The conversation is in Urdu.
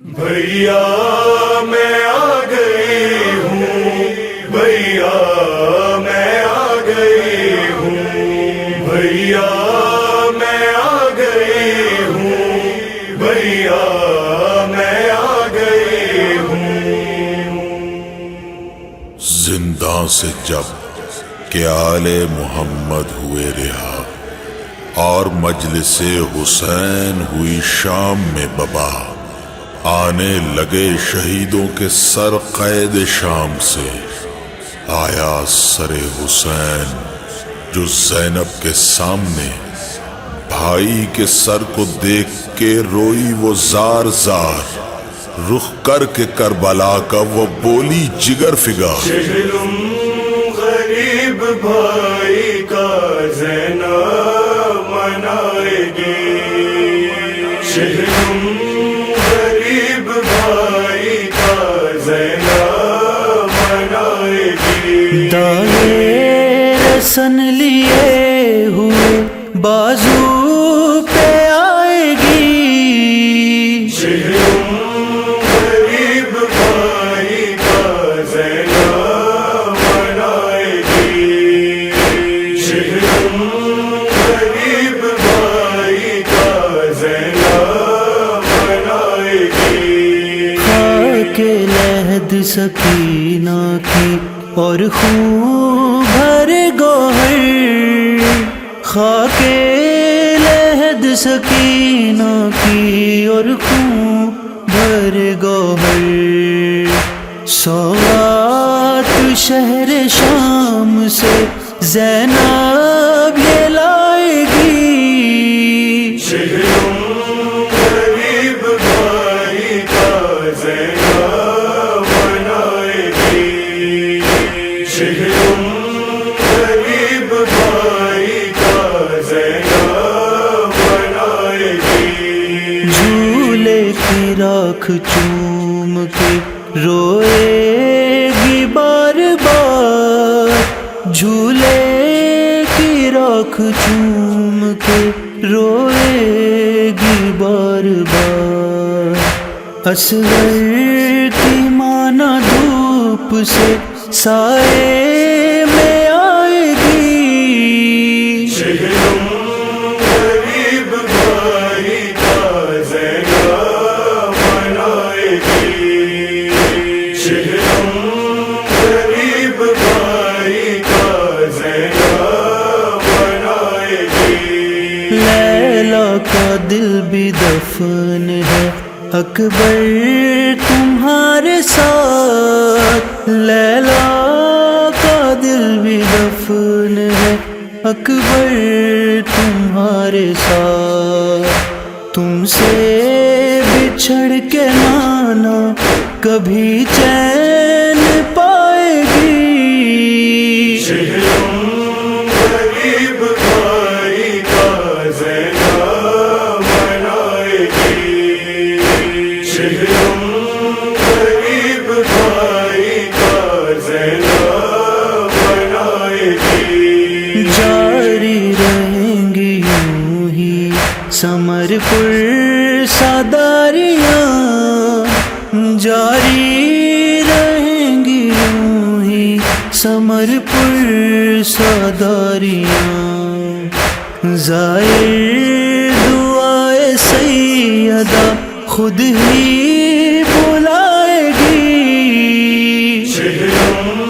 بھیا میں آ گئی ہوں، بھیا میں آ گئی ہوں، بھیا میں آ گئی ہوں، بھیا میں آ گئی ہوں۔ زنداں سے جب کہ آل محمد ہوئے رہا اور مجلس حسین ہوئی شام میں ببا، آنے لگے شہیدوں کے سر قید شام سے، آیا سر حسین جو زینب کے سامنے، بھائی کے سر کو دیکھ کے روئی وہ زار زار، رخ کر کے کربلا کا وہ بولی جگر فگار۔ شہلم غریب بھائی کا زینب منائے گی، شہلم غریب بھائی کا زینب منائے گی۔ دائے رسن لیے ہوئے بازو پہ آئے گی، شہلم غریب بھائی کا زینب منائے گی، شہلم غریب بھائی کا زینب منائے گی۔ خاک لحد سکینہ کی اور خون بھر گوہر، خاک لحد سکینہ کی اور خون بھر گوہر، سوغات شہر شام سے زینب یہ لائے گی، شہلم غریب بھائی کا زینب منائے گی، شہلم غریب بھائی کا زینب منائے گی۔ جھولے کی راکھ چوم کے روئے گی بار بار، جھولے کی راکھ چوم کے روئے گی بار بار، اصغر کی مانا دھوپ سے سائے میں آئے گی، شہلم غریب بھائی کا زینب منائے گی، شہلم غریب بھائی کا زینب منائے گی۔ لیلا کا دل بھی دفن ہے اکبر تمہارے ساتھ، لیلا کا دل بھی دفن ہے اکبر تمہارے ساتھ، تم سے بچھڑ کے نانا کبھی چین پائے گی، شہلم غریب بھائی کا زینب منائے گی، شہلم غریب بھائی کا زینب منائے گی۔ جاری رہیں گی یوں ہی ثمر پر ساداریاں، جاری رہیں گی یوں ہی ثمر پر ساداریاں، ظاہر دعائے سیدہ خود ہی بلائے گی، شہلم